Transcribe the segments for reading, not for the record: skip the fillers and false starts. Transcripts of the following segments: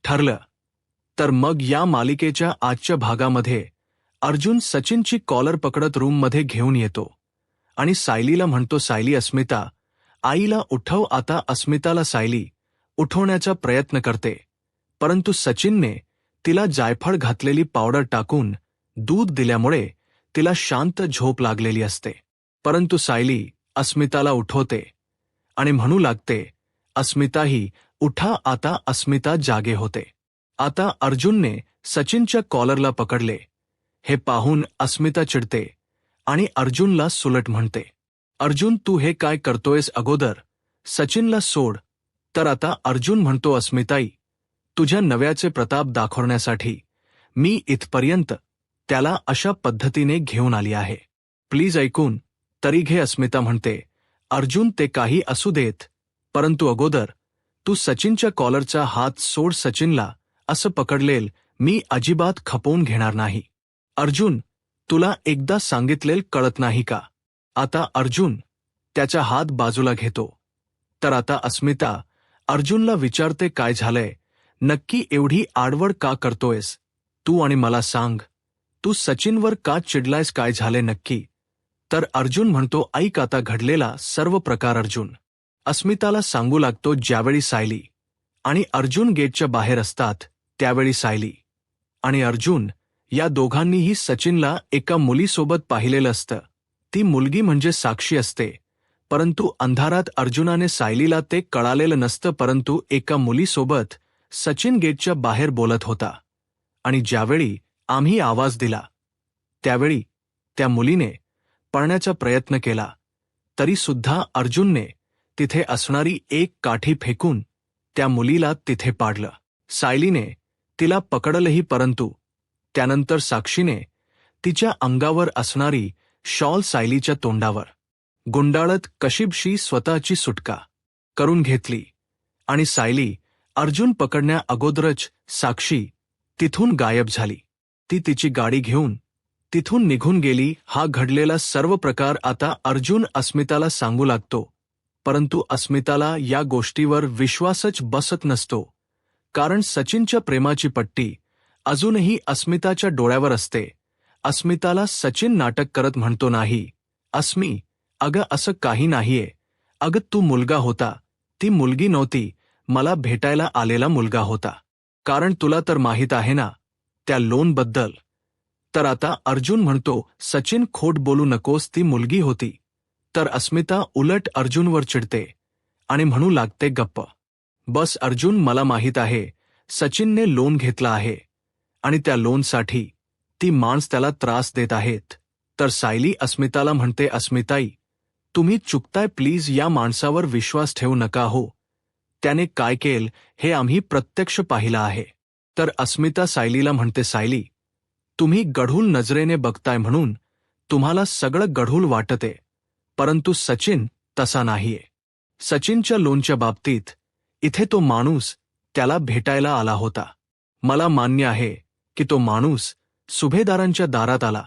ठरलं. तर मग या मालिकेच्या आजच्या भागामध्ये अर्जुन सचिनची कॉलर पकडत रूममध्ये घेऊन येतो आणि सायलीला म्हणतो, सायली, अस्मिता, आईला उठव आता. अस्मिताला सायली उठवण्याचा प्रयत्न करते, परंतु सचिनने तिला जायफळ घातलेली पावडर टाकून दूध दिल्यामुळे तिला शांत झोप लागलेली असते. परंतु सायली अस्मिताला उठवते आणि म्हणू लागते, अस्मिताही उठा आता. अस्मिता जागे होते. आता अर्जुनने सचिनच्या कॉलरला पकडले. हे पाहून अस्मिता चिडते आणि अर्जुनला सुलट म्हणते, अर्जुन, तू हे काय करतोयस? अगोदर सचिनला सोड. तर आता अर्जुन म्हणतो, अस्मिताई, तुझ्या नव्याचे प्रताप दाखवण्यासाठी मी इथपर्यंत त्याला अशा पद्धतीने घेऊन आली आहे. प्लीज ऐकून तरी घे. अस्मिता म्हणते, अर्जुन, ते काही असू देत, परंतु अगोदर तू सचिनच्या कॉलरचा हात सोड. सचिनला असं पकडलेल मी अजिबात खपवून घेणार नाही. अर्जुन, तुला एकदा सांगितलेल कळत नाही का? आता अर्जुन त्याचा हात बाजूला घेतो. तर आता अस्मिता अर्जुनला विचारते, काय झालंय? नक्की एवढी आडवड का करतोयस तू? आणि मला सांग, तू सचिनवर का चिडलायस? काय झाले नक्की? तर अर्जुन म्हणतो, ऐक आता घडलेला सर्व प्रकार. अर्जुन अस्मिताला सांगू लागतो. ज्यावेळी सायली आणि अर्जुन गेटच्या बाहेर असतात त्यावेळी सायली आणि अर्जुन या दोघांनीही सचिनला एका मुलीसोबत पाहिलेलं असतं. ती मुलगी म्हणजे साक्षी असते. परंतु अंधारात अर्जुनाने सायलीला ते कळालेलं नसतं. परंतु एका मुलीसोबत सचिन गेटच्या बाहेर बोलत होता आणि ज्यावेळी आम्ही आवाज दिला त्यावेळी त्या मुलीने पळण्याचा प्रयत्न केला, तरी सुद्धा अर्जुनने तिथे असणारी एक काठी फेकून त्या मुलीला तिथे पाडलं. सायलीने तिला पकडलंही, परंतु त्यानंतर साक्षीने तिच्या अंगावर असणारी शॉल सायलीच्या तोंडावर गुंडाळत कशीबशी स्वतःची सुटका करून घेतली आणि सायली अर्जुन पकडण्या अगोदरच साक्षी तिथून गायब झाली. ती तिची गाडी घेऊन तिथून निघून गेली. हा घडलेला सर्व प्रकार आता अर्जुन अस्मिताला सांगू लागतो, परंतु अस्मिताला या गोष्टीवर विश्वासच बसत नसतो, कारण सचिनच्या प्रेमाची पट्टी अजूनही अस्मिताच्या डोळ्यावर असते. अस्मिताला सचिन नाटक करत म्हणतो, नाही अस्मी, अगं असं काही नाहीये. अगं तू मुलगा होता, ती मुलगी नव्हती, मला भेटायला आलेला मुलगा होता. कारण तुला तर माहीत आहे ना त्या लोनबद्दल. तर आता अर्जुन म्हणतो, सचिन खोट बोलू नकोस, ती मुलगी होती. तर अस्मिता उलट अर्जुनवर चिडते आणि म्हणू लागते, गप्प बस अर्जुन, मला माहीत आहे सचिनने लोन घेतला आहे आणि त्या लोनसाठी ती माणस त्याला त्रास देत आहेत. तर सायली अस्मिताला म्हणते, अस्मिताई, तुम्ही चुकताय, प्लीज या माणसावर विश्वास ठेवू नका. हो, त्याने काय केलं हे आम्ही प्रत्यक्ष पाहिलं आहे. तर अस्मिता सायलीला म्हणते, सायली, तुम्ही गढूळ नजरेने बघताय म्हणून तुम्हाला सगळं गढूळ वाटते, परंतु सचिन तसा नाहीये. सचिनच्या लोनच्या बाबतीत इथे तो माणूस त्याला भेटायला आला होता. मला मान्य आहे की तो माणूस सुभेदारांच्या दारात आला,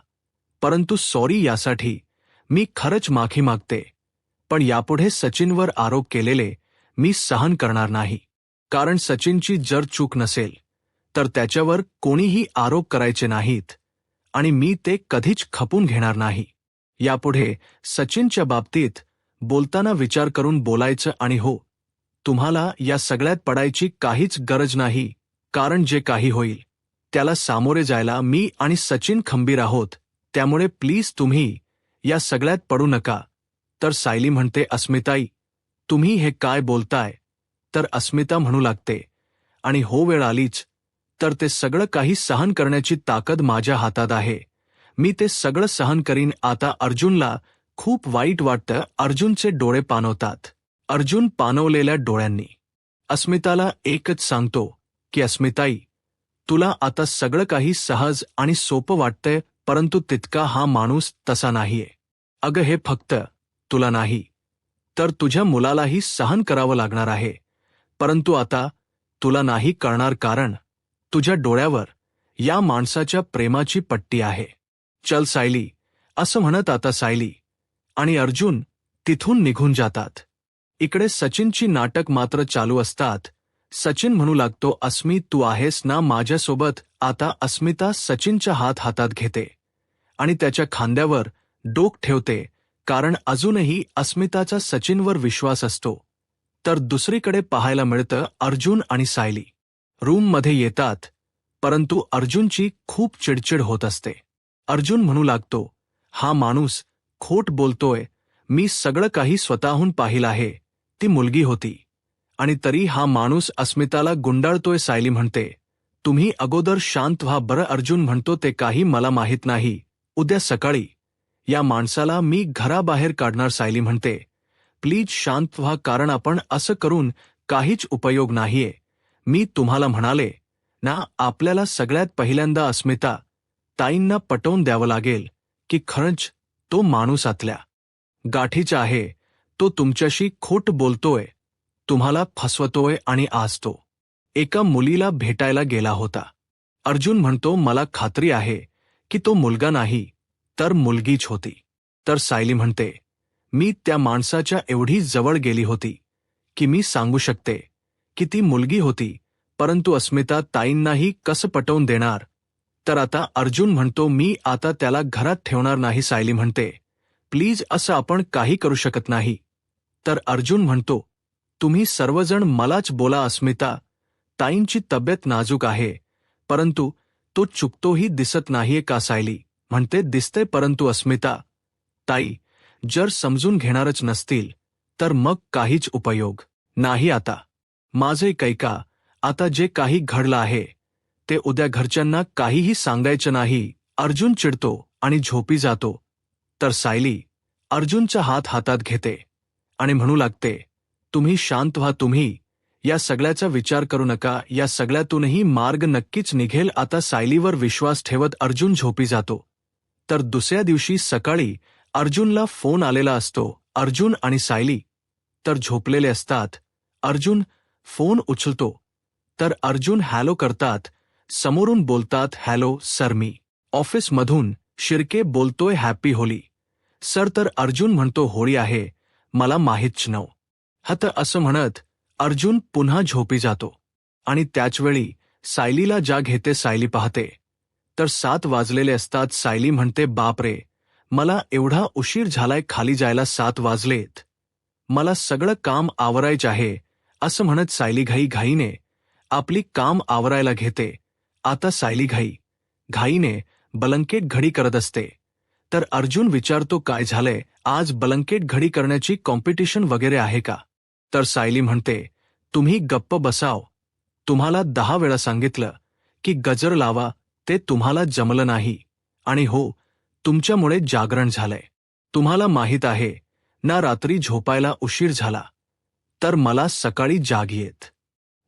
परंतु सॉरी, यासाठी मी खरंच माफी मागते. पण यापुढे सचिनवर आरोप केलेले मी सहन करणार नाही. कारण सचिनची जर चूक नसेल तर त्याच्यावर कोणीही आरोप करायचे नाहीत आणि मी ते कधीच खपून घेणार नाही. यापुढे सचिनच्या बाबतीत बोलताना विचार करून बोलायचं. आणि हो, तुम्हाला या सगळ्यात पडायची काहीच गरज नाही, कारण जे काही होईल त्याला सामोरे जायला मी आणि सचिन खंबीर आहोत. त्यामुळे प्लीज तुम्ही या सगळ्यात पडू नका. तर सायली म्हणते, अस्मिताई, तुम्ही हे काय बोलताय? तर अस्मिता म्हणू लागते, आणि हो, वेळ आलीच तर ते सगळं काही सहन करण्याची ताकद माझ्या हातात आहे. मी ते सगळं सहन करीन. आता अर्जुनला खूप वाईट वाटतं. अर्जुनचे डोळे पाणवतात. अर्जुन पाणवलेल्या डोळ्यांनी अस्मिताला एकच सांगतो की अस्मिताई, तुला आता सगळं काही सहज आणि सोपं वाटतंय, परंतु तितका हा माणूस तसा नाहीये. अगं हे फक्त तुला नाही तर तुझ्या मुलालाही सहन करावं लागणार आहे. परंतु आता तुला नाही कळणार, कारण तुझ्या डोळ्यावर या माणसाच्या प्रेमाची पट्टी आहे. चल सायली, असं म्हणत आता सायली आणि अर्जुन तिथून निघून जातात. इकडे सचिनची नाटक मात्र चालू असतात. सचिन म्हणू लागतो, अस्मी तू आहेस ना माझ्यासोबत. आता अस्मिता सचिनच्या हातात घेते आणि त्याच्या खांद्यावर डोक ठेवते, कारण अजूनही अस्मिताचा सचिनवर विश्वास असतो. तर दुसरीकडे पाहायला मिळतं अर्जुन आणि सायली रूममध्ये येतात, परंतु अर्जुनची खूप चिडचिड होत असते. अर्जुन म्हणू लागतो, हा माणूस खोट बोलतोय. मी सगळं काही स्वतःहून पाहिलं आहे. ती मुलगी होती आणि तरी हा माणूस अस्मिताला गुंडाळतोय. सायली म्हणते, तुम्ही अगोदर शांत व्हा बरं. अर्जुन म्हणतो, ते काही मला माहीत नाही. उद्या सकाळी या माणसाला मी घराबाहेर काढणार. सायली म्हणते, प्लीज शांत व्हा, कारण आपण असं करून काहीच उपयोग नाहीये. मी तुम्हाला म्हणाले ना, आपल्याला सगळ्यात पहिल्यांदा अस्मिता ताईंना पटवून द्यावं लागेल की खरंच तो माणूस आतल्या गाठीचा आहे. तो तुमच्याशी खोट बोलतोय, तुम्हाला फसवतोय आणि आज तो एका मुलीला भेटायला गेला होता. अर्जुन म्हणतो, मला खात्री आहे की तो मुलगा नाही तर मुलगीच होती. तर सायली म्हणते, मी त्या माणसाच्या एवढी जवळ गेली होती की मी सांगू शकते की ती मुलगी होती, परंतु अस्मिता ताईंनाही कसं पटवून देणार. तर आता अर्जुन म्हणतो, मी आता त्याला घरात ठेवणार नाही. सायली म्हणते, प्लीज असं आपण काही करू शकत नाही. तर अर्जुन म्हणतो, तुम्ही सर्वजण मलाच बोला. अस्मिता ताईंची तब्येत नाजूक आहे, परंतु तो चुकतोही दिसत नाहीये का. सायली म्हणते, दिसते, परंतु अस्मिता ताई जर समजून घेणारच नसतील तर मग काहीच उपयोग नाही. आता माझे कैका, आता जे काही घडलं आहे ते उद्या घरच्यांना काहीही सांगायचं नाही. अर्जुन चिडतो आणि झोपी जातो. तर सायली अर्जुनचा हातात घेते आणि म्हणू लागते, तुम्ही शांत व्हा. तुम्ही या सगळ्याचा विचार करू नका. या सगळ्यातूनही मार्ग नक्कीच निघेल. आता सायलीवर विश्वास ठेवत अर्जुन झोपी जातो. तर दुसऱ्या दिवशी सकाळी अर्जुनला फोन आलेला असतो. अर्जुन आणि सायली तर झोपलेले असतात. अर्जुन फोन उचलतो तर अर्जुन हॅलो करतात. समोरून बोलतात, हॅलो सर, मी ऑफिसमधून शिर्के बोलतोय, हॅपी होली सर. तर अर्जुन म्हणतो, होळी आहे, मला माहीतच नव्हतं. असं म्हणत अर्जुन पुन्हा झोपी जातो आणि त्याचवेळी सायलीला जाग येते. सायली पाहते तर 7 वाजलेले असतात. सायली म्हणते, बापरे, मला एवढा उशीर झालाय, खाली जायला 7 वाजलेत, मला सगळं काम आवरायचं आहे. असं म्हणत सायली घाईने आपली काम आवरायला घेते. आता सायली घाईने ब्लँकेट घडी करत असते. तर अर्जुन विचारतो, काय झालंय, आज ब्लँकेट घडी करण्याची कॉम्पिटिशन वगैरे आहे का. तर सायली म्हणते, तुम्ही गप्प बसाव, तुम्हाला 10 वेळा सांगितलं की गजर लावा, ते तुम्हाला जमलं नाही. आणि हो, तुमच्यामुळे जागरण झालंय. तुम्हाला माहीत आहे ना, रात्री झोपायला उशीर झाला तर मला सकाळी जाग येत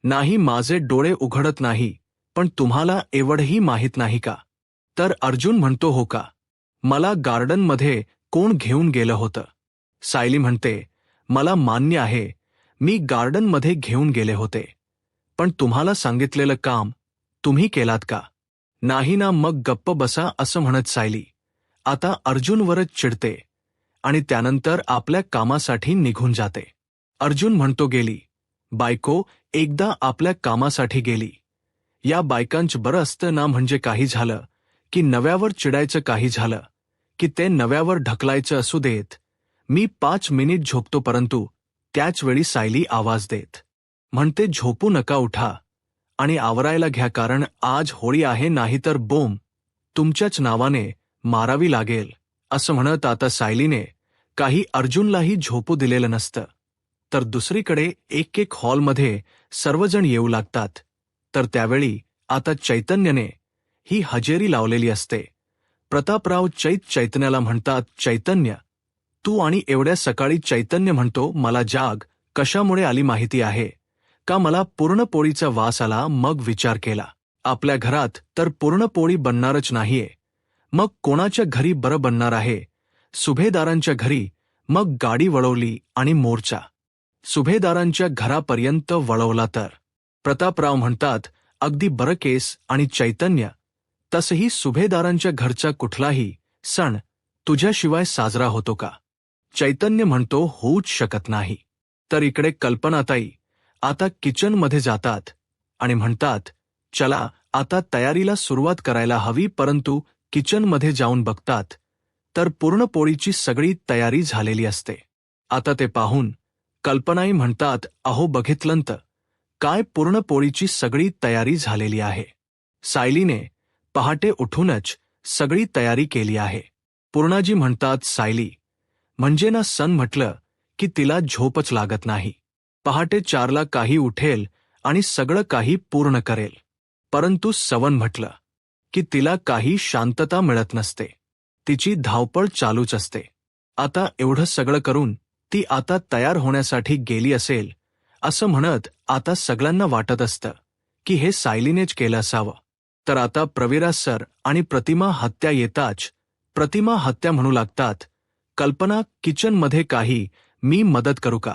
नाही, माझे डोळे उघडत नाही. पण तुम्हाला एवढंही माहीत नाही का. तर अर्जुन म्हणतो, हो का, मला गार्डनमध्ये कोण घेऊन गेलं होतं. सायली म्हणते, मला मान्य आहे, मी गार्डनमध्ये घेऊन गेले होते, पण तुम्हाला सांगितलेलं काम तुम्ही केलात का. नाही ना, मग गप्प बसा. असं म्हणत सायली आता अर्जुनवरच चिडते आणि त्यानंतर आपल्या कामासाठी निघून जाते. अर्जुन म्हणतो, गेली बायको एकदा आपल्या कामासाठी गेली. या बायकांच बरं असतं ना, म्हणजे काही झालं की नव्यावर चिडायचं, काही झालं की ते नव्यावर ढकलायचं. असू देत, मी 5 मिनिट झोपतो. परंतु त्याच वेळी सायली आवाज देत म्हणते, झोपू नका, उठा आणि आवरायला घ्या, कारण आज होळी आहे, नाहीतर बोंब तुमच्याच नावाने मारावी लागेल. असं म्हणत आता सायलीने काही अर्जुनलाही झोपू दिलेलं नसतं. तर दुसरीकडे एक हॉलमध्ये सर्वजण येऊ लागतात. तर त्यावेळी आता चैतन्यने ही हजेरी लावलेली असते. प्रतापराव चैतन्याला म्हणतात, चैतन्य तू आणि एवढ्या सकाळी. चैतन्य म्हणतो, मला जाग कशामुळे आली माहिती आहे का, मला पुरणपोळीचा वास आला. मग विचार केला, आपल्या घरात तर पुरणपोळी बनणारच नाहीये, मग कोणाच्या घरी बरं बनणार आहे. सुभेदारांच्या घरी. मग गाडी वळवली आणि मोर्चा सुभेदारांच्या घरापर्यंत वळवला. तर प्रतापराव म्हणतात, अगदी बरं केस. आणि चैतन्य, तसही सुभेदारांच्या घरचा कुठलाही सण तुझ्याशिवाय साजरा होतो का. चैतन्य म्हणतो, होऊच शकत नाही. तर इकडे कल्पनाताई आता किचनमध्ये जातात आणि म्हणतात, चला आता तयारीला सुरुवात करायला हवी, परंतु किचनमध्ये जाऊन बघतात तर पुरणपोळीची सगळी तयारी झालेली असते. आता ते पाहून कल्पनाई म्हणतात, अहो बघितलंत, काय पुरणपोळीची सगळी तयारी झालेली आहे. सायलीने पहाटे उठूनच सगळी तयारी केली आहे. पूर्णाजी म्हणतात, सायली म्हणजे ना सण म्हटलं की तिला झोपच लागत नाही. पहाटे 4ला काही उठेल आणि सगळं काही पूर्ण करेल, परंतु सवन म्हटलं की तिला काही शांतता मिळत नसते. तिची धावपळ चालूच असते. आता एवढं सगळं करून ती आता तयार होण्यासाठी गेली असेल असं म्हणत आता सगळ्यांना वाटत असतं की हे सायलीनेच केलं असावं. तर आता प्रवीरा सर आणि प्रतिमा हत्या येताच प्रतिमा हत्या म्हणू लागतात, कल्पना किचनमध्ये काही मी मदत करू का?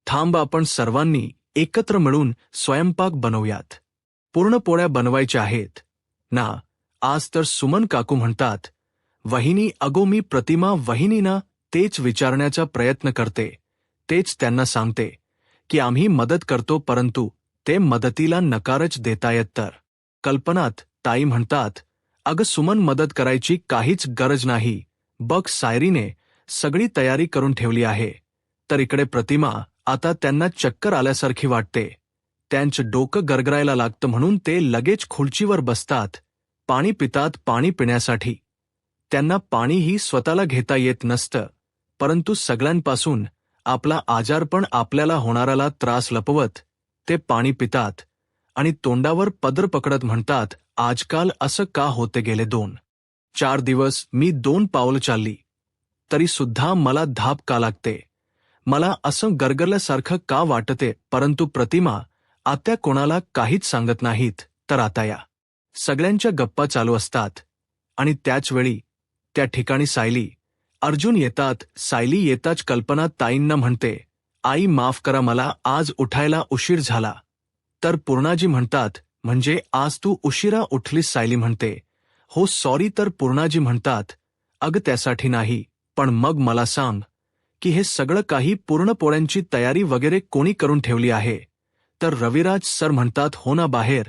थांब, आपण सर्वांनी एकत्र मिळून स्वयंपाक बनवूयात. पूर्ण पोळ्या बनवायच्या आहेत ना? आज तर सुमन काकू म्हणतात, वहिनी. अगो मी प्रतिमा वहिनींना तेच विचारण्याचा प्रयत्न करते. तेच त्यांना सांगते की आम्ही मदत करतो, परंतु ते मदतीला नकारच देतायत. तर कल्पनात ताई म्हणतात, अगं सुमन, मदत करायची काहीच गरज नाही. बघ सायरीने सगळी तयारी करून ठेवली आहे. तर इकडे प्रतिमा, आता त्यांना चक्कर आल्यासारखी वाटते. त्यांचं डोकं गरगरायला लागतं म्हणून ते लगेच खुर्चीवर बसतात, पाणी पितात. पाणी पिण्यासाठी त्यांना पाणीही स्वतःला घेता येत नसतं, परंतु सगळ्यांपासून आपला आजारपण, आपल्याला होणाराला त्रास लपवत ते पाणी पितात आणि तोंडावर पदर पकडत म्हणतात, आजकाल असं का होते? गेले 2-4 दिवस मी 2 पावलं चालली तरी सुद्धा मला धाप का लागते? मला असं गरगरल्यासारखं का वाटते? परंतु प्रतिमा आत्या कोणाला काहीच सांगत नाहीत. तर आता या सगळ्यांच्या गप्पा चालू असतात आणि त्याचवेळी त्या ठिकाणी सायली, अर्जुन येतात. सायली येताच कल्पना ताईंना म्हणते, आई माफ करा, मला आज उठायला उशीर झाला. तर पूर्णाजी म्हणतात, म्हणजे आज तू उशिरा उठलीस? सायली म्हणते, हो सॉरी. तर पूर्णाजी म्हणतात, अगं त्यासाठी नाही, पण मग मला सांग की हे सगळं काही पुरणपोळ्यांची तयारी वगैरे कोणी करून ठेवली आहे? तर रविराज सर म्हणतात, हो ना, बाहेर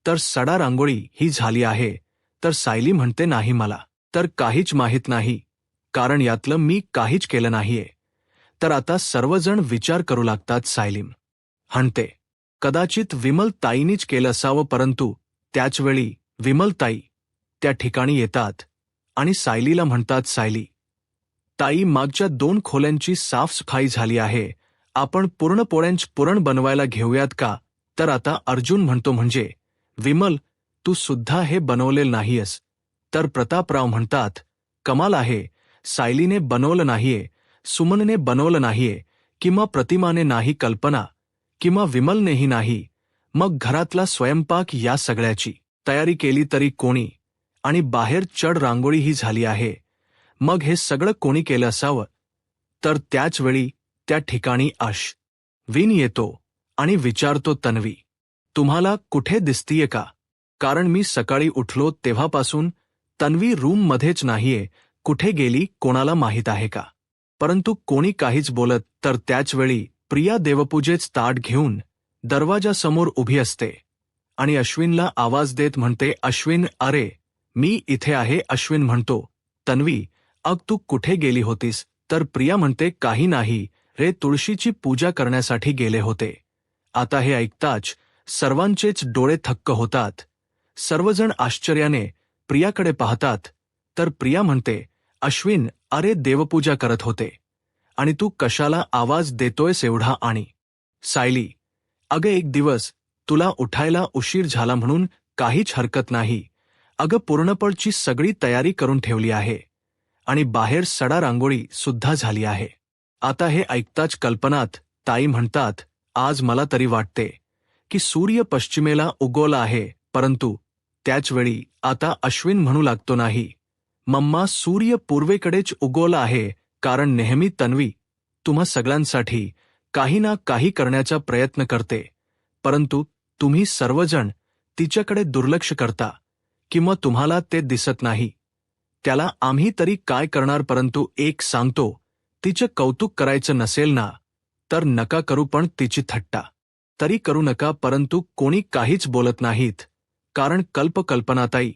तर सडा रांगोळी ही झाली आहे. तर सायली म्हणते, नाही, मला तर काहीच माहीत नाही, कारण यातलं मी काहीच केलं नाहीये. तर आता सर्वजण विचार करू लागतात. सायली म्हणते, कदाचित विमल ताईनीच केलं असावं. परंतु त्याचवेळी विमल ताई त्या ठिकाणी येतात आणि सायलीला म्हणतात, सायली ताई, मागच्या 2 खोल्यांची साफसफाई झाली आहे, आपण पुरणपोळ्यांच पुरण बनवायला घेऊयात का? तर आता अर्जुन म्हणतो, म्हणजे विमल, तू सुद्धा हे बनवलेलं नाहीयस? तर प्रतापराव म्हणतात, कमाल आहे, सायलीने बनवलं नाहीये, सुमनने बनवलं नाहीये, किंवा प्रतिमाने नाही, कल्पना किंवा विमलनेही नाही. मग घरातला स्वयंपाक या सगळ्याची तयारी केली तरी कोणी? आणि बाहेर चढ रांगोळी ही झाली आहे, मग हे सगळं कोणी केलं असावं? तर त्याचवेळी त्या ठिकाणी अश्विन येतो आणि विचारतो, तन्वी तुम्हाला कुठे दिसतीये का? कारण मी सकाळी उठलो तेव्हापासून तन्वी रूममध्येच नाहीये. कुठे गेली कोणाला माहीत आहे का? परंतु कोणी काहीच बोलत. तर त्याचवेळी प्रिया देवपूजेच ताट घेऊन दरवाजासमोर उभी असते आणि अश्विनला आवाज देत म्हणते, अश्विन, अरे मी इथे आहे. अश्विन म्हणतो, तन्वी अग तू कुठे गेली होतीस? तर प्रिया म्हणते, काही नाही रे, तुळशीची पूजा करण्यासाठी गेले होते. आता हे ऐकताच सर्वांचेच डोळे थक्क होतात. सर्वजण आश्चर्याने प्रियाकडे पाहतात. तर प्रिया म्हणते, अश्विन, अरे देवपूजा करत होते आणि तू कशाला आवाज देतोयस एवढा? आणि सायली, अगं एक दिवस तुला उठायला उशीर झाला म्हणून काहीच हरकत नाही. अगं पुरणपोळीची सगळी तयारी करून ठेवली आहे आणि बाहेर सडा रांगोळी सुद्धा झाली आहे. आता हे ऐकताच कल्पनात ताई म्हणतात, आज मला तरी वाटते की सूर्य पश्चिमेला उगवला आहे. परंतु त्याचवेळी आता अश्विन म्हणू लागतो, नाही मम्मा, सूर्य पूर्वेकडेच उगवला आहे, कारण नेहमी तन्वी तुम्हा सगळ्यांसाठी काही ना काही करण्याचा प्रयत्न करते, परंतु तुम्ही सर्वजण तिच्याकडे दुर्लक्ष करता किंवा तुम्हाला ते दिसत नाही. त्याला आम्ही तरी काय करणार? परंतु एक सांगतो, तिचे कौतुक करायचं नसेल ना तर नका करू, पण तिची थट्टा तरी करू नका, परंतु कोणी काहीच बोलत नाहीत, कारण कल्पनाताई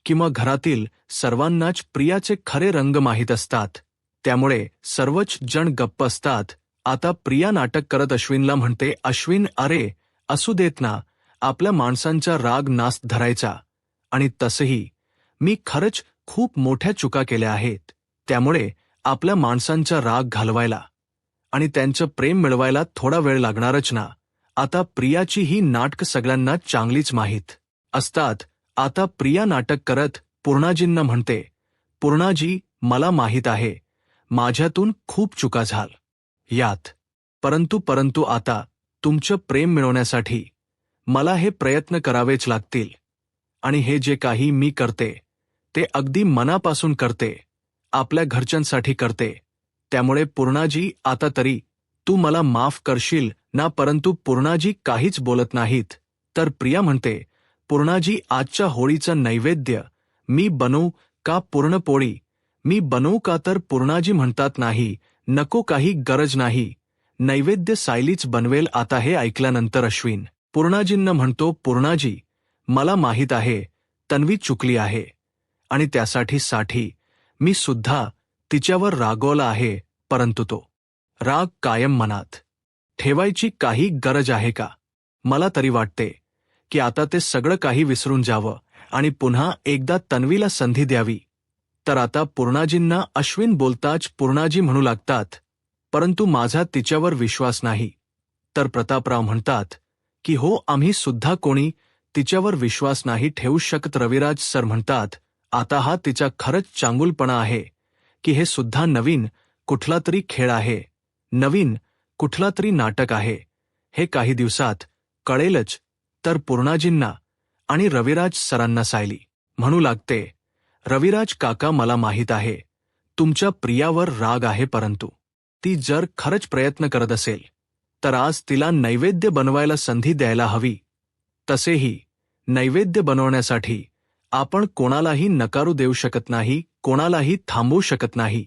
किंवा घरातील सर्वांनाच प्रियाचे खरे रंग माहीत असतात. त्यामुळे सर्वच जण गप्प असतात. आता प्रिया नाटक करत अश्विनला म्हणते, अश्विन, अरे असू देत ना, आपल्या माणसांचा राग नास धरायचा. आणि तसंही मी खरंच खूप मोठ्या चुका केल्या आहेत. त्यामुळे आपल्या माणसांचा राग घालवायला आणि त्यांचं प्रेम मिळवायला थोडा वेळ लागणारच ना. आता प्रियाची ही नाटक सगळ्यांना चांगलीच माहीत असतात. आता प्रिया नाटक करत पूर्णाजींना म्हणते, पूर्णाजी, मला माहीत आहे माझ्यातून खूप चुका यात, परंतु आता तुमचं प्रेम मिळवण्यासाठी मला हे प्रयत्न करावेच लागतील. आणि हे जे काही मी करते ते अगदी मनापासून करते, आपल्या घरच्यांसाठी करते. त्यामुळे पूर्णाजी, आता तरी तू मला माफ करशील ना. परंतु पूर्णाजी काहीच बोलत नाहीत. तर प्रिया म्हणते, पूर्णाजी, आजच्या होळीचं नैवेद्य मी बनवू का? पुरणपोळी मी बनवू का? तर पूर्णाजी म्हणतात, नाही, नको, काही गरज नाही, नैवेद्य सायलीच बनवेल. आता हे ऐकल्यानंतर अश्विन पूर्णाजींना म्हणतो, पूर्णाजी, मला माहीत आहे तन्वी चुकली आहे आणि त्यासाठी मी सुद्धा तिच्यावर रागवला आहे. परंतु तो राग कायम मनात ठेवायची काही गरज आहे का? मला तरी वाटते की आता ते सगळं काही विसरून जावं आणि पुन्हा एकदा तन्वीला संधी द्यावी. तर आता पूर्णाजींना अश्विन बोलताच पूर्णाजी म्हणू लागतात, परंतु माझा तिच्यावर विश्वास नाही. तर प्रतापराव म्हणतात की हो, आम्ही सुद्धा कोणी तिच्यावर विश्वास नाही ठेवू शकत. रविराज सर म्हणतात, आता हा तिचा खरंच चांगुलपणा आहे की हे सुद्धा नवीन कुठला तरी खेळ आहे, नवीन कुठला तरी नाटक आहे. हे काही दिवसात कळेलच. तर पूर्णाजींना आणि रविराज सरांना सायली म्हणू लागते, रविराज काका, मला माहीत आहे तुमच्या प्रियावर राग आहे, परंतु ती जर खरंच प्रयत्न करत असेल तर आज तिला नैवेद्य बनवायला संधी द्यायला हवी. तसेही नैवेद्य बनवण्यासाठी आपण कोणालाही नकारू देऊ शकत नाही, कोणालाही थांबवू शकत नाही.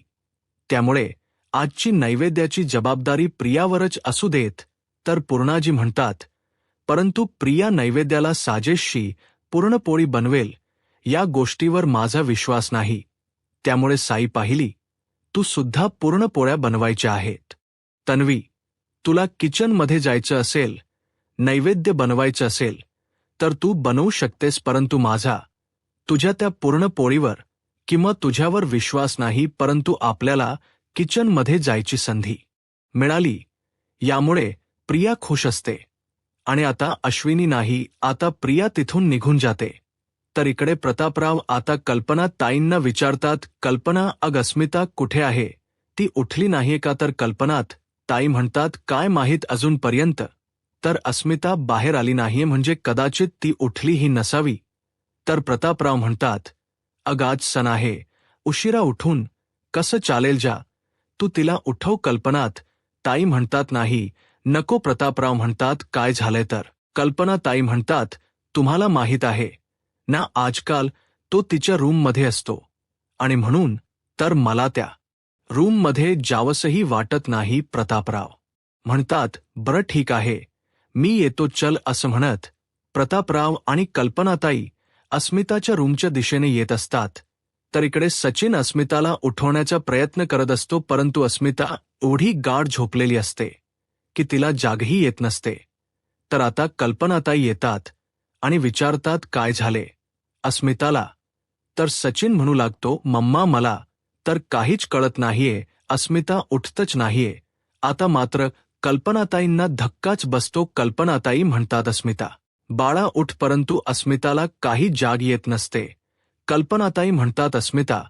त्यामुळे आजची नैवेद्याची जबाबदारी प्रियावरच असू देत. तर पूर्णाजी म्हणतात, परंतु प्रिया नैवेद्याला साजेशी पुरणपोळी बनवेल या गोष्टीवर माझा विश्वास नाही. त्यामुळे साई पाहिली, तू सुद्धा पुरणपोळ्या बनवायच्या आहेत. तन्वी, तुला किचनमध्ये जायचं असेल, नैवेद्य बनवायचं असेल तर तू बनवू शकतेस, परंतु माझा तुझ्या त्या पुरणपोळीवर किंवा तुझ्यावर विश्वास नाही. परंतु आपल्याला किचनमध्ये जायची संधी मिळाली, यामुळे प्रिया खुश असते. आणि आता अश्विनी नाही, आता प्रिया तिथून निघून जाते. तर इकडे प्रतापराव आता कल्पना ताईंना विचारतात, कल्पना, अग अस्मिता कुठे आहे? ती उठली नाहीये का? तर कल्पनात ताई म्हणतात, काय माहीत अजूनपर्यंत तर अस्मिता बाहेर आली नाहीये, म्हणजे कदाचित ती उठलीही नसावी. तर प्रतापराव म्हणतात, अग आज सण आहे, उशिरा उठून कसं चालेल, जा तू तिला उठव. कल्पनात ताई म्हणतात, नाही, नको. प्रतापराव म्हणतात, काय झालंय? तर कल्पना ताई म्हणतात, तुम्हाला माहीत आहे ना, आजकाल तो तिच्या रूममध्ये असतो आणि म्हणून तर मला त्या रूममध्ये जावंसही वाटत नाही. प्रतापराव म्हणतात, बरं ठीक आहे, मी येतो, चल. असं म्हणत प्रतापराव आणि कल्पनाताई अस्मिताच्या रूमच्या दिशेने येत असतात. तर इकडे सचिन अस्मिताला उठवण्याचा प्रयत्न करत असतो, परंतु अस्मिता एवढी गाढ झोपलेली असते की तिला जागही येत नसते. तर आता कल्पनाताई येतात आणि विचारतात, काय झाले अस्मिताला? तर सचिन म्हणू लागतो, मम्मा, मला तर काहीच कळत नाहीये. अस्मिता उठतच नाहीये. आता मात्र कल्पनाताईंना धक्काच बसतो. कल्पनाताई म्हणतात, अस्मिता, बाळा उठ. परंतु अस्मिताला काही जाग येत नसते. कल्पनाताई म्हणतात, अस्मिता,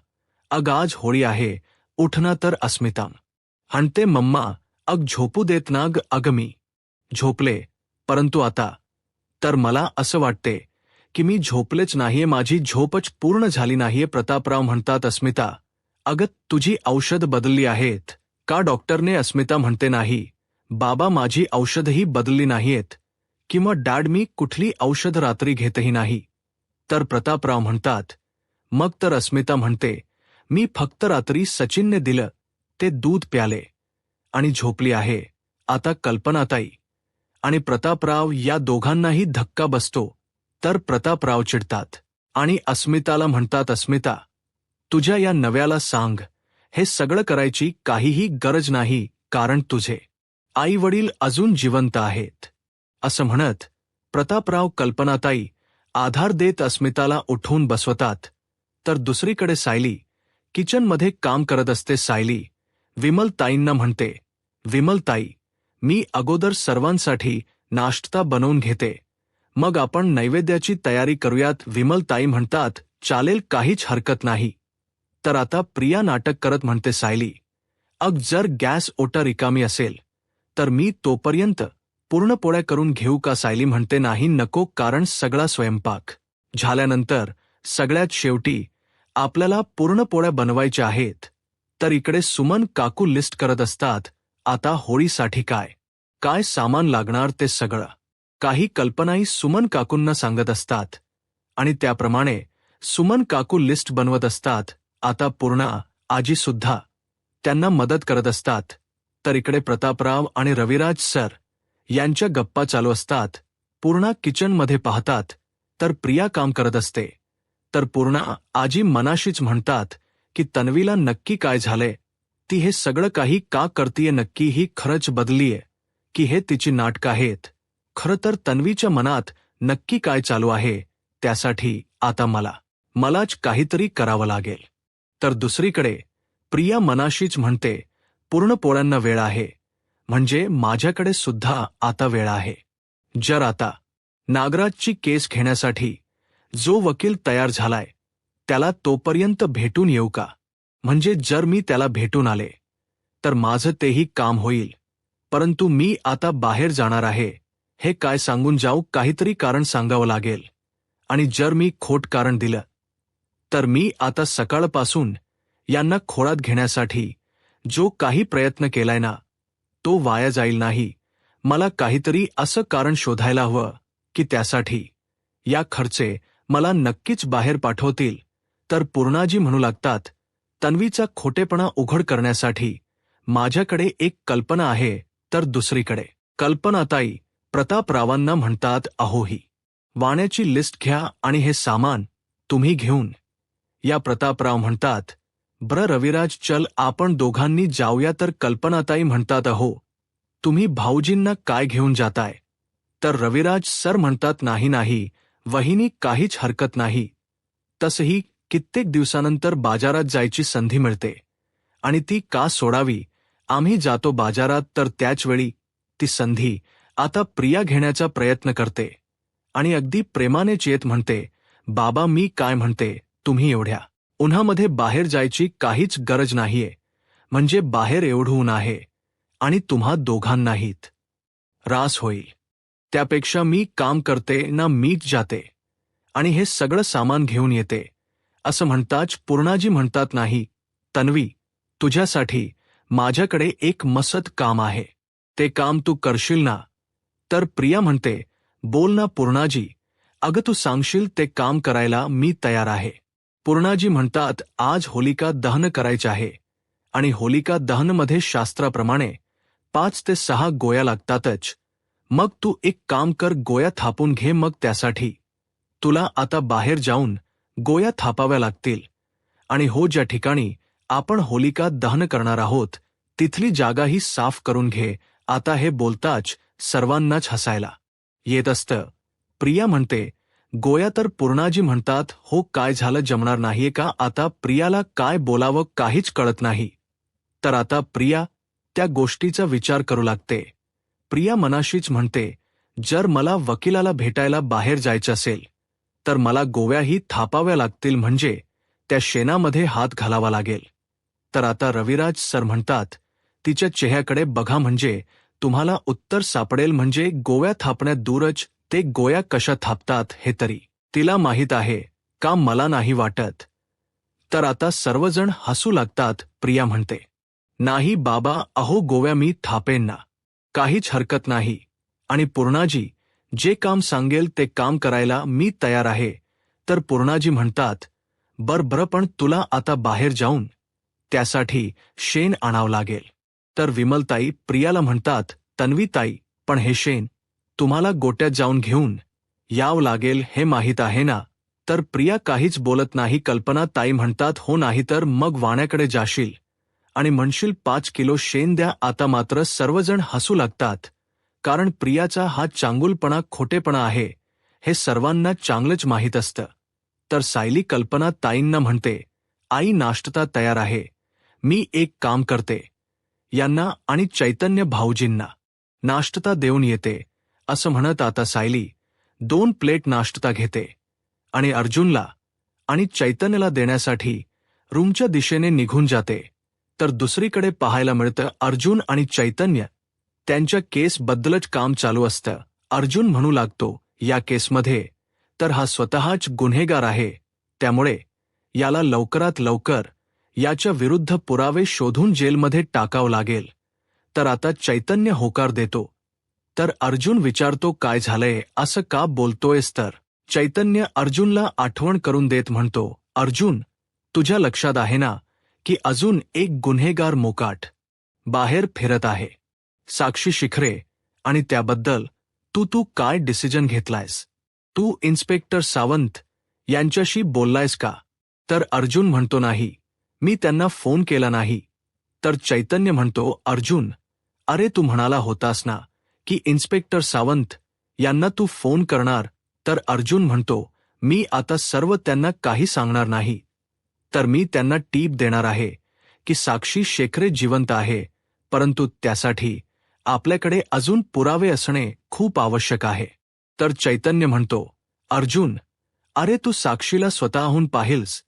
अग आज होळी आहे, उठ ना. तर अस्मिता म्हणते, मम्मा, अग झोपू देत ना ग. अग मी झोपले, परंतु आता तर मला असं वाटते की मी झोपलेच नाहीये, माझी झोपच पूर्ण झाली नाहीये. प्रतापराव म्हणतात, अस्मिता, अगं तुझी औषध बदलली आहेत का डॉक्टरने? अस्मिता म्हणते, नाही बाबा, माझी औषधही बदलली नाहीयेत किंवा डॅड, मी कुठली औषध रात्री घेतही नाही. तर प्रतापराव म्हणतात, मग? तर अस्मिता म्हणते, मी फक्त रात्री सचिनने दिलं ते दूध प्याले आणि झोपली आहे. आता कल्पनाताई आणि प्रतापराव या दोघांनाही धक्का बसतो. तर प्रतापराव चिडतात आणि अस्मिताला म्हणतात, अस्मिता, तुझ्या या नव्याला सांग, हे सगळं करायची काहीही गरज नाही, कारण तुझे आई वडील अजून जिवंत आहेत. असं म्हणत प्रतापराव कल्पनाताई आधार देत अस्मिताला उठवून बसवतात. तर दुसरीकडे सायली किचनमध्ये काम करत असते. सायली विमलताईंना म्हणते, विमलताई, मी अगोदर सर्वांसाठी नाश्ता बनवून घेते, मग आपण नैवेद्याची तयारी करूयात. विमलताई म्हणतात, चालेल, काहीच हरकत नाही. तर आता प्रिया नाटक करत म्हणते, सायली, अग जर गॅस ओटा रिकामी असेल तर मी तोपर्यंत पूर्ण पोळ्या करून घेऊ का? सायली म्हणते, नाही, नको, कारण सगळा स्वयंपाक झाल्यानंतर सगळ्यात शेवटी आपल्याला पूर्ण पोळ्या बनवायच्या आहेत. तर इकडे सुमन काकू लिस्ट करत असतात. आता होळीसाठी काय काय सामान लागणार ते सगळं काही कल्पनाही सुमन काकूंना सांगत असतात आणि त्याप्रमाणे सुमन काकू लिस्ट बनवत असतात. आता पूर्णा आजी सुद्धा त्यांना मदत करत असतात. तर इकडे प्रतापराव आणि रविराज सर यांच्या गप्पा चालू असतात. पूर्णा किचनमध्ये पाहतात तर प्रिया काम करत असते. तर पूर्णा आजी मनाशीच म्हणतात की तन्वीला नक्की काय झालंय, ती हे सगळं काही का करतीये, नक्की ही खरंच बदलीये की हे तिची नाटकं आहेत. खरं तर तन्वीच्या मनात नक्की काय चालू आहे त्यासाठी आता मलाच काहीतरी करावं लागेल. तर दुसरीकडे प्रिया मनाशीच म्हणते, पूर्ण पोळ्यांना वेळ आहे, म्हणजे माझ्याकडे सुद्धा आता वेळ आहे. जर आता नागराजची केस घेण्यासाठी जो वकील तयार झालाय त्याला तोपर्यंत भेटून येऊ का? म्हणजे जर मी त्याला भेटून आले तर माझं तेही काम होईल. परंतु मी आता बाहेर जाणार आहे, हे काय सांगून जाऊ? काहीतरी कारण सांगावं लागेल. आणि जर मी खोट कारण दिलं तर मी आता सकाळपासून यांना खोळात घेण्यासाठी जो काही प्रयत्न केलाय ना, तो वाया जाईल. नाही, मला काहीतरी असं कारण शोधायला हवं की त्यासाठी या खर्चे मला नक्कीच बाहेर पाठवतील. तर पूर्णाजी म्हणू लागतात, तन्वीचा खोटेपणा उघड करण्यासाठी माझ्याकडे एक कल्पना आहे. तर दुसरीकडे कल्पनाताई प्रतापरावांना म्हणतात, अहो, ही वाण्याची लिस्ट घ्या आणि हे सामान तुम्ही घेऊन या. प्रतापराव म्हणतात, ब्र रविराज, चल, आपण दोघांनी जाऊया. तर कल्पनाताई म्हणतात, अहो, तुम्ही भाऊजींना काय घेऊन जाताय? तर रविराज सर म्हणतात, नाही नाही वहिनी, काहीच हरकत नाही. तसही कित्येक दिवसानंतर बाजारात जायची संधी मिळते आणि ती का सोडावी? आम्ही जातो बाजारात. तर त्याचवेळी ती संधी आता प्रिया घेण्याचा प्रयत्न करते आणि अगदी प्रेमानेच येत म्हणते, बाबा, मी काय म्हणते, तुम्ही एवढ्या उन्हामध्ये बाहेर जायची काहीच गरज नाहीये, म्हणजे बाहेर एवढं ऊन आहे आणि तुम्हा दोघांनाहीत त्रास होईल. त्यापेक्षा मी काम करते ना, मीच जाते आणि हे सगळं सामान घेऊन येते. असं म्हणताच पूर्णाजी म्हणतात, नाही तन्वी, तुझ्यासाठी माझ्याकडे एक मस्त काम आहे, ते काम तू करशील ना? तर प्रिया म्हणते, बोल ना पूर्णाजी, अगं तू सांगशील ते काम करायला मी तयार आहे. पूर्णाजी म्हणतात, आज होलिका दहन करायचे आहे आणि होलिका दहनमध्ये शास्त्राप्रमाणे 5 ते 6 गोया लागतातच. मग तू एक काम कर, गोया थापून घे. मग त्यासाठी तुला आता बाहेर जाऊन गोया थापाव्या लागतील आणि हो, ज्या ठिकाणी आपण होलिका दहन करणार आहोत तिथली जागाही साफ करून घे. आता हे बोलताच सर्वांनाच हसायला येत असतं. प्रिया म्हणते, गोया. तर पूर्णाजी म्हणतात, हो, काय झालं, जमणार नाहीये का? आता प्रियाला काय बोलावं काहीच कळत नाही. तर आता प्रिया त्या गोष्टीचा विचार करू लागते. प्रिया मनाशीच म्हणते, जर मला वकिलाला भेटायला बाहेर जायचं असेल तर मला गोव्याही थापाव्या लागतील, म्हणजे त्या शेणामध्ये हात घालावा लागेल. तर आता रविराज सर म्हणतात, तिच्या चेहऱ्याकडे बघा, म्हणजे तुम्हाला उत्तर सापडेल. म्हणजे गोव्या थापण्यात दूरच, ते गोया कशा थापतात हे तरी तिला माहीत आहे का? मला नाही वाटत. तर आता सर्वजण हसू लागतात. प्रिया म्हणते, नाही बाबा, अहो, गोव्या मी थापेन ना, काहीच हरकत नाही. आणि पूर्णाजी जे काम सांगेल ते काम करायला मी तयार आहे. तर पूर्णाजी म्हणतात, बरं, पण तुला आता बाहेर जाऊन त्यासाठी शेण आणावं लागेल. तर विमलताई प्रियाला म्हणतात, तन्वीताई, पण हे शेण तुम्हाला गोट्यात जाऊन घेऊन यावं लागेल हे माहीत आहे ना. तर प्रिया काहीच बोलत नाही. कल्पना ताई म्हणतात, हो नाही तर मग वाण्याकडे जाशील आणि म्हणशील 5 किलो शेण द्या. आता मात्र सर्वजण हसू लागतात, कारण प्रियाचा हा चांगुलपणा, खोटेपणा आहे हे सर्वांना चांगलंच माहीत असतं. तर सायली कल्पना ताईंना म्हणते, आई नाश्ता तयार आहे, मी एक काम करते, यांना आणि चैतन्य भाऊजींना नाश्ता देऊन येते. असं म्हणत आता सायली 2 प्लेट नाश्ता घेते आणि अर्जुनला आणि चैतन्यला देण्यासाठी रूमच्या दिशेने निघून जाते. तर दुसरीकडे पाहायला मिळतं अर्जुन आणि चैतन्य त्यांच्या केसबद्दलच काम चालू असतं. अर्जुन म्हणू लागतो, या केसमध्ये तर हा स्वतःच गुन्हेगार आहे, त्यामुळे याला लवकरात लवकर याच्या विरुद्ध पुरावे शोधून जेलमध्ये टाकावं लागेल. तर आता चैतन्य होकार देतो. तर अर्जुन विचारतो, काय झालंय, असं का बोलतोयस. तर चैतन्य अर्जुनला आठवण करून देत म्हणतो, अर्जुन, तुझ्या लक्षात आहे ना की अजून एक गुन्हेगार मोकाट बाहेर फिरत आहे, साक्षी शिखरे, आणि त्याबद्दल तू काय डिसिजन घेतलायस? तू इन्स्पेक्टर सावंत यांच्याशी बोललायस का? तर अर्जुन म्हणतो, नाही, मी त्यांना फोन केला नाही. तर चैतन्य म्हणतो, अर्जुन, अरे तू म्हणाला होतास ना की इन्स्पेक्टर सावंत यांना तू फोन करणार. तर अर्जुन म्हणतो, मी आता सर्व त्यांना काही सांगणार नाही. तर मी त्यांना टीप देणार आहे की साक्षी शेखरे जिवंत आहे, परंतु त्यासाठी आपल्याकडे अजून पुरावे असणे खूप आवश्यक आहे. तर चैतन्य म्हणतो, अर्जुन, अरे तू साक्षीला स्वतःहून पाहिलस,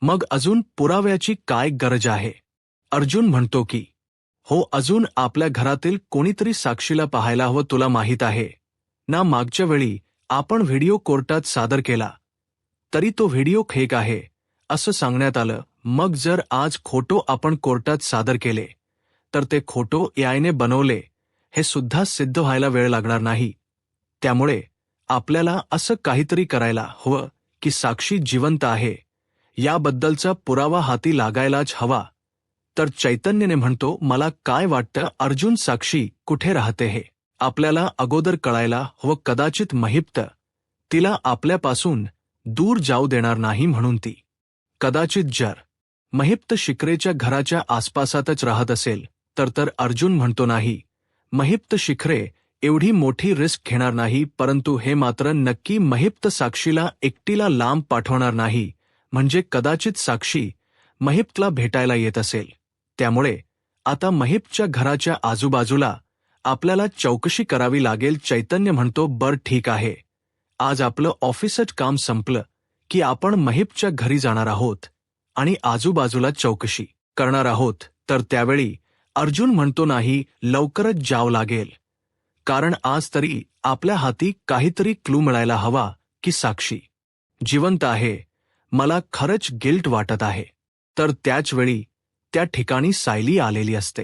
मग अजून पुराव्याची काय गरज आहे? अर्जुन म्हणतो की हो, अजून आपल्या घरातील कोणीतरी साक्षीला पाहायला हवं. तुला माहीत आहे ना, मागच्या वेळी आपण व्हिडिओ कोर्टात सादर केला तरी तो व्हिडिओ फेक आहे असं सांगण्यात आलं. मग जर आज खोटो आपण कोर्टात सादर केले तर ते खोटो एआयने बनवले हे सुद्धा सिद्ध व्हायला वेळ लागणार नाही. त्यामुळे आपल्याला असं काहीतरी करायला हवं की साक्षी जिवंत आहे याबद्दलचा पुरावा हाती लागायलाच हवा. तर चैतन्यने म्हणतो, मला काय वाटतं अर्जुन, साक्षी कुठे राहते हे आपल्याला अगोदर कळायला हवं. कदाचित महिप्त तिला आपल्यापासून दूर जाऊ देणार नाही म्हणून ती कदाचित जर महिप्त शिखरेच्या घराच्या आसपासातच राहत असेल तर अर्जुन म्हणतो, नाही, महिप्त शिखरे एवढी मोठी रिस्क घेणार नाही. परंतु हे मात्र नक्की, महिप्त साक्षीला एकटीला लांब पाठवणार नाही. म्हणजे कदाचित साक्षी महिप्तला भेटायला येत असेल. त्यामुळे आता महिप्तच्या घराच्या आजूबाजूला आपल्याला चौकशी करावी लागेल. चैतन्य म्हणतो, बर ठीक आहे, आज आपलं ऑफिसच काम संपलं की आपण महिप्तच्या घरी जाणार आहोत आणि आजूबाजूला चौकशी करणार आहोत. तर त्यावेळी अर्जुन म्हणतो, नाही, लवकरच जावं लागेल, कारण आज तरी आपल्या हाती काहीतरी क्लू मिळायला हवा की साक्षी जिवंत आहे. मला खरंच गिल्ट वाटत आहे. तर त्याच वेळी त्या ठिकाणी सायली आलेली असते.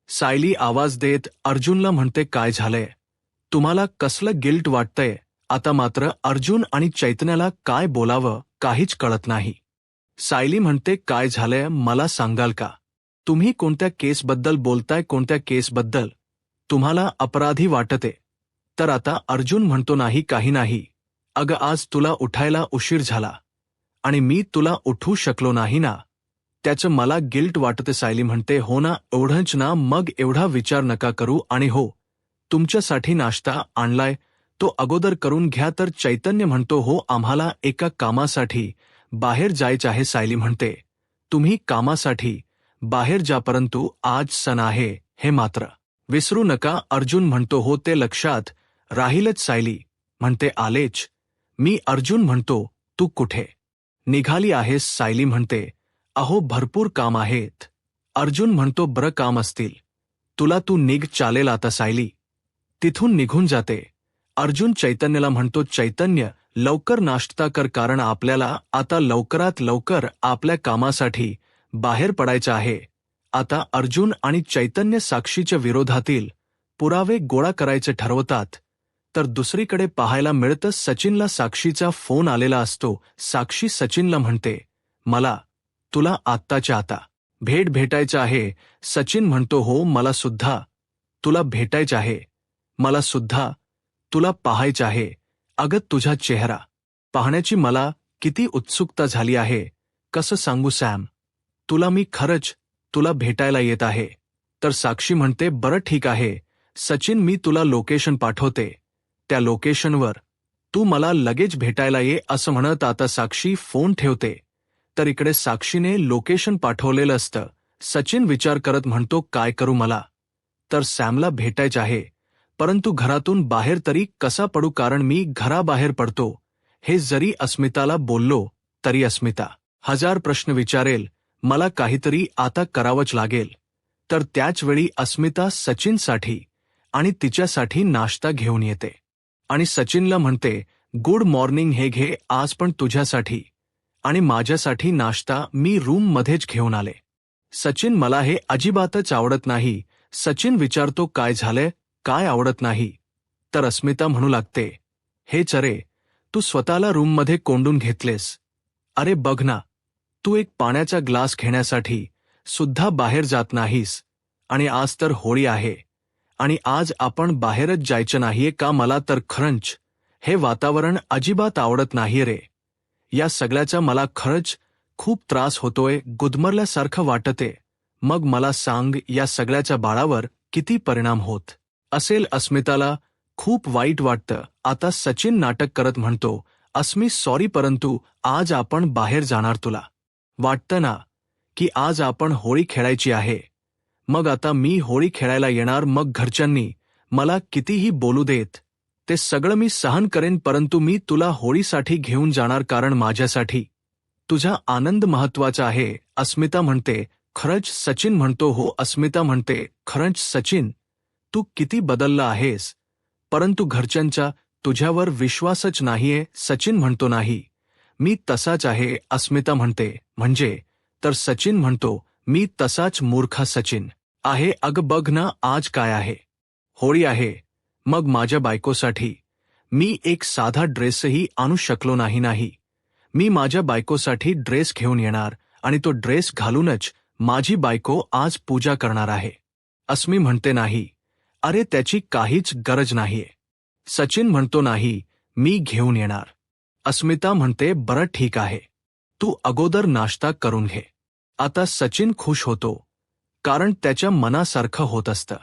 सायली आवाज देत अर्जुनला म्हणते, काय झालंय, तुम्हाला कसलं गिल्ट वाटतंय? आता मात्र अर्जुन आणि चैतन्याला काय बोलावं काहीच कळत नाही. सायली म्हणते, काय झालंय मला सांगाल का? तुम्ही कोणत्या केसबद्दल बोलताय? कोणत्या केसबद्दल तुम्हाला अपराधी वाटते? तर आता अर्जुन म्हणतो, नाही, काही नाही. अगं, आज तुला उठायला उशीर झाला आणि मी तुला उठवू शकलो नाही ना, त्याचं मला गिल्ट वाटते. सायली म्हणते, हो ना, एवढंच ना, मग एवढा विचार नका करू. आणि हो, तुमच्यासाठी नाश्ता आणलाय, तो अगोदर करून घ्या. तर चैतन्य म्हणतो, हो, आम्हाला एका कामासाठी बाहेर जायचं आहे. सायली म्हणते, तुम्ही कामासाठी बाहेर जा, परंतु आज सण आहे हे मात्र विसरू नका. अर्जुन म्हणतो, हो, ते लक्षात राहीलच. सायली म्हणते, आलेच मी. अर्जुन म्हणतो, तू कुठे निघाली आहेस? सायली म्हणते, अहो, भरपूर काम आहेत. अर्जुन म्हणतो, बरं काम असतील तुला, तू निघ, चालेल आता. सायली तिथून निघून जाते. अर्जुन चैतन्यला म्हणतो, चैतन्य, लवकर नाश्ता कर, कारण आपल्याला आता लवकरात लवकर आपल्या कामासाठी बाहेर पडायचं आहे. आता अर्जुन आणि चैतन्य साक्षीच्या विरोधातील पुरावे गोळा करायचे ठरवतात. तर दुसरीकडे पाहायला मिळतं सचिनला साक्षीचा फोन आलेला असतो. साक्षी सचिनला म्हणते, मला तुला आत्ताच्या आता भेटायचं आहे. सचिन म्हणतो, हो, मला सुद्धा तुला भेटायचं आहे. मला सुद्धा तुला पाहायचं आहे. अगं तुझा चेहरा पाहण्याची मला किती उत्सुकता झाली आहे. कसं सांगू सॅम, तुला भेटायला येत आहे. तर साक्षी म्हणते, बरं ठीक आहे सचिन, मी तुला लोकेशन पाठवते. त्या लोकेशनवर तू मला लगेच भेटायला ये असं म्हणत आता साक्षी फोन ठेवते. तर इकडे साक्षीने लोकेशन पाठवलेलं असतं. सचिन विचार करत म्हणतो, काय करू मला तर सॅमला भेटायचं आहे, परंतु घरातून बाहेर तरी कसा पडू, कारण मी घराबाहेर पडतो हे जरी अस्मिताला बोललो तरी अस्मिता हजार प्रश्न विचारेल. मला काहीतरी आता करावंच लागेल. तर त्याच वेळी अस्मिता सचिनसाठी आणि तिच्यासाठी नाश्ता घेऊन येते आणि सचिनला म्हणते, गुड मॉर्निंग, हे घे आज पण तुझ्यासाठी आणि माझ्यासाठी नाश्ता मी रूममध्येच घेऊन आले. सचिन, मला हे अजिबातच आवडत नाही. सचिन विचारतो, काय झालंय, काय आवडत नाही. तर अस्मिता म्हणू लागते, हे चरे, तू स्वतःला रूममध्ये कोंडून घेतलेस. अरे बघ ना, तू एक पाण्याचा ग्लास घेण्यासाठी सुद्धा बाहेर जात नाहीस. आणि आज तर होळी आहे आणि आज आपण बाहेरच जायचं नाहीये का. मला तर खरंच हे वातावरण अजिबात आवडत नाही रे. या सगळ्याचा मला खरंच खूप त्रास होतोय, गुदमरल्यासारखं वाटते. मग मला सांग, या सगळ्याचा बाळावर किती परिणाम होत असेल. अस्मिताला खूप वाईट वाटतं. आता सचिन नाटक करत म्हणतो, अस्मी सॉरी, परंतु आज आपण बाहेर जाणार. तुला वाटतं ना की आज आपण होळी खेळायची आहे. मग आता मी होळी खेळायला येणार, मग घरच्यांनी मला कितीही बोलू देत ते सगळं मी सहन करेन, परंतु मी तुला होळीसाठी घेऊन जाणार, कारण माझ्यासाठी तुझा आनंद महत्वाचा आहे. अस्मिता म्हणते, खरंच. सचिन म्हणतो, हो. अस्मिता म्हणते, खरंच सचिन, तू किती बदलला आहेस, परंतु घरच्यांचा तुझ्यावर विश्वासच नाहीये. सचिन म्हणतो, नाही, मी तसाच आहे. अस्मिता म्हणते, म्हणजे. तर सचिन म्हणतो, मी तसाच मूर्खा सचिन आहे. अगं बघ ना, आज काय आहे, होळी आहे. मग माझ्या बायकोसाठी मी एक साधा ड्रेसही आणू शकलो नाही. मी माझ्या बायकोसाठी ड्रेस घेऊन येणार आणि तो ड्रेस घालूनच माझी बायको आज पूजा करणार आहे. अस्मी म्हणते, नाही, अरे त्याची काहीच गरज नाहीये. सचिन म्हणतो, नाही, मी घेऊन येणार. अस्मिता म्हणते, बरं ठीक आहे, तू अगोदर नाश्ता करून घे. आता सचिन खुश होतो, कारण त्याच्या मनासारखं होत असतं.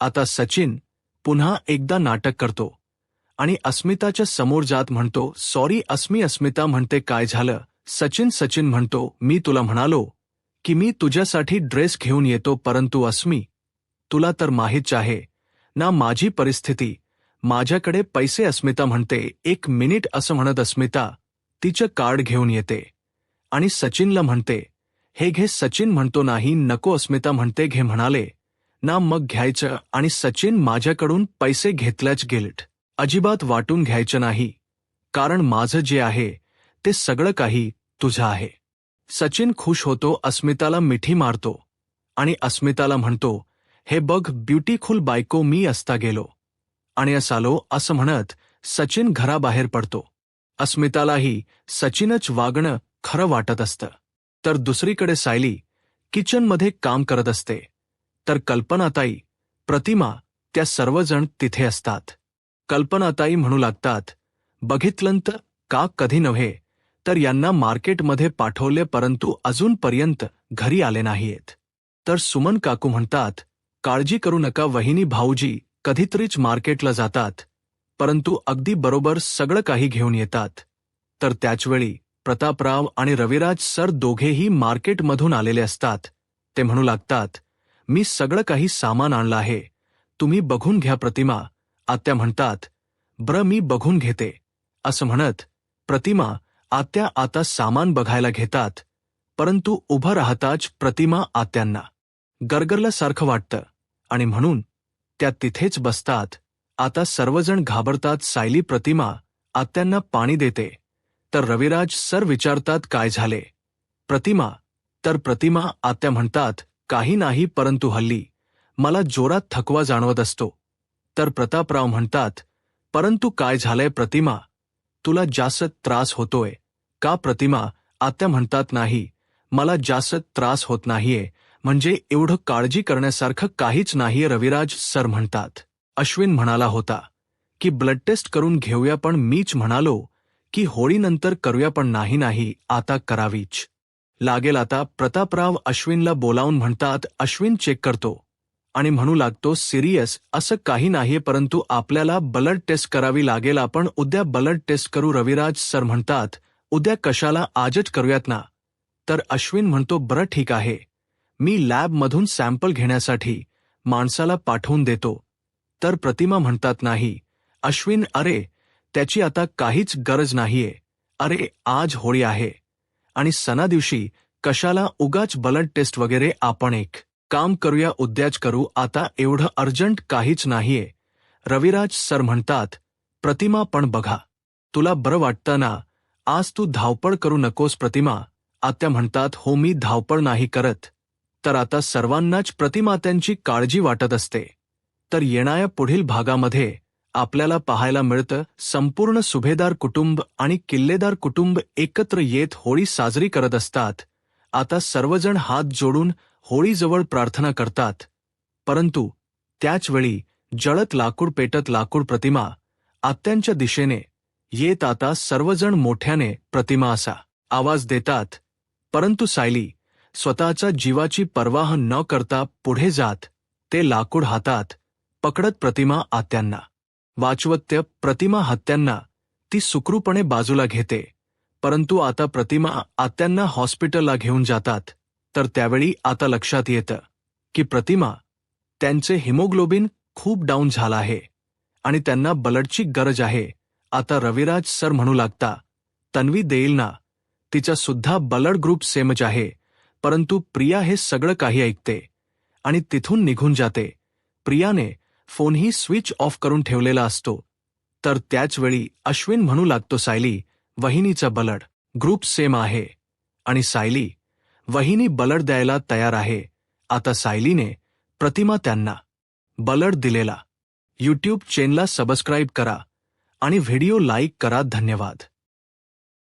आता सचिन पुन्हा एकदा नाटक करतो आणि अस्मिताच्या समोर जात म्हणतो, सॉरी अस्मी. अस्मिता म्हणते, काय झालं सचिन म्हणतो, मी तुला म्हणालो की मी तुझ्यासाठी ड्रेस घेऊन येतो, परंतु अस्मी, तुला तर माहीत आहे ना माझी परिस्थिती, माझ्याकडे पैसे. अस्मिता म्हणते, एक मिनिट असं म्हणत अस्मिता तिचं कार्ड घेऊन येते आणि सचिनला म्हणते, हे घे. सचिन म्हणतो, नाही नको. अस्मिता म्हणते, घे म्हणाले ना, मग घ्यायचं. आणि सचिन, माझ्याकडून पैसे घेतल्याच गिल्ट अजिबात वाटून घ्यायचं नाही, कारण माझं जे आहे ते सगळं काही तुझं आहे. सचिन खुश होतो, अस्मिताला मिठी मारतो आणि अस्मिताला म्हणतो, हे बघ ब्युटीफुल बायको, मी असता गेलो आणि असालो असं म्हणत सचिन घराबाहेर पडतो. अस्मितालाही सचिनच वागणं खरं वाटत असतं. तर दुसरीकडे सायली किचनमध्ये काम करत असते. तर कल्पनाताई, प्रतिमा, त्या सर्वजण तिथे असतात. कल्पनाताई म्हणू लागतात, बघितलंत का, कधी नव्हे तर यांना मार्केटमध्ये पाठवले, परंतु अजूनपर्यंत घरी आले नाहीयेत. तर सुमन काकू म्हणतात, काळजी करू नका वहिनी, भाऊजी कधीतरीच मार्केटला जातात, परंतु अगदी बरोबर सगळं काही घेऊन येतात. तर त्याचवेळी प्रतापराव आणि रविराज सर दोघेही मार्केटमधून आलेले असतात. ते म्हणू लागतात, मी सगळं काही सामान आणलं आहे, तुम्ही बघून घ्या. प्रतिमा, आत्या म्हणतात, बरं मी बघून घेते. असं म्हणत प्रतिमा, आत्या आता सामान बघायला घेतात, परंतु उभं राहताच प्रतिमा आत्यांना गरगरल्यासारखं वाटतं आणि म्हणून त्या तिथेच बसतात. आता सर्वजण घाबरतात. सायली प्रतिमा आत्यांना पाणी देते. तर रविराज सर विचारतात, काय झाले प्रतिमा. तर प्रतिमा आत्या म्हणतात, काही नाही, परंतु हल्ली मला जोरात थकवा जाणवत असतो. तर प्रतापराव म्हणतात, परंतु काय झालंय प्रतिमा, तुला जास्त त्रास होतोय का. प्रतिमा आत्या म्हणतात, नाही, मला जास्त त्रास होत नाहीये, म्हणजे एवढं काळजी करण्यासारखं काहीच नाहीये. रविराज सर म्हणतात, अश्विन म्हणाला होता की ब्लड टेस्ट करून घेऊया, पण मीच म्हणालो की होळीनंतर करूया, पण नाही आता करावीच लागेल. आता प्रतापराव अश्विनला बोलावून म्हणतात. अश्विन चेक करतो आणि म्हणू लागतो, सिरियस असं काही नाहीये, परंतु आपल्याला ब्लड टेस्ट करावी लागेल. आपण उद्या ब्लड टेस्ट करू. रविराज सर म्हणतात, उद्या कशाला, आजच करूयात ना. तर अश्विन म्हणतो, बरं ठीक आहे, मी लॅबमधून सॅम्पल घेण्यासाठी माणसाला पाठवून देतो. तर प्रतिमा म्हणतात, नाही अश्विन, अरे त्याची आता काहीच गरज नाहीये. अरे आज होळी आहे आणि सणा दिवशी कशाला उगाच ब्लड टेस्ट वगैरे. आपण एक काम करूया, उद्याच करू, आता एवढं अर्जंट काहीच नाहीये. रविराज सर म्हणतात, प्रतिमा पण बघा, तुला बरं वाटतं ना, आज तू धावपळ करू नकोस. प्रतिमा आत्या म्हणतात, हो मी धावपळ नाही करत. तर आता सर्वांनाच प्रतिमात्यांची काळजी वाटत असते. तर येणाऱ्या पुढील भागामध्ये आपल्याला पाहायला मिळतं, संपूर्ण सुभेदार कुटुंब आणि किल्लेदार कुटुंब एकत्र येत होळी साजरी करत असतात. आता सर्वजण हात जोडून होळीजवळ प्रार्थना करतात, परंतु त्याचवेळी जळत लाकूड पेटत लाकूड प्रतिमा आत्यांच्या दिशेने येत. आता सर्वजण मोठ्याने प्रतिमा असा आवाज देतात, परंतु सायली स्वतःच्या जीवाची पर्वाह न करता पुढे जात ते लाकूड हातात पकडत प्रतिमा आत्यांना वाचवत्य. प्रतिमा हत्यांना ती सुखरूपणे बाजूला घेते, परंतु आता प्रतिमा आत्यांना हॉस्पिटलला घेऊन जातात. तर त्यावेळी आता लक्षात येतं की प्रतिमा त्यांचे हिमोग्लोबिन खूप डाऊन झालं आहे आणि त्यांना ब्लडची गरज आहे. आता रविराज सर म्हणू लागता, तन्वी देईल ना, तिचा सुद्धा ब्लड ग्रुप सेमच आहे. परंतु प्रिया हे सगळं काही ऐकते आणि तिथून निघून जाते. प्रियाने फोनही स्विच ऑफ करून ठेवलेला असतो. तर त्याचवेळी अश्विन म्हणू लागतो, सायली वहिनीचा ब्लड ग्रुप सेम आहे आणि सायली वहिनी ब्लड द्यायला तयार आहे. आता सायलीने प्रतिमा त्यांना ब्लड दिलेला यूट्यूब चॅनलला सबस्क्राईब करा आणि व्हिडिओ लाईक करा. धन्यवाद.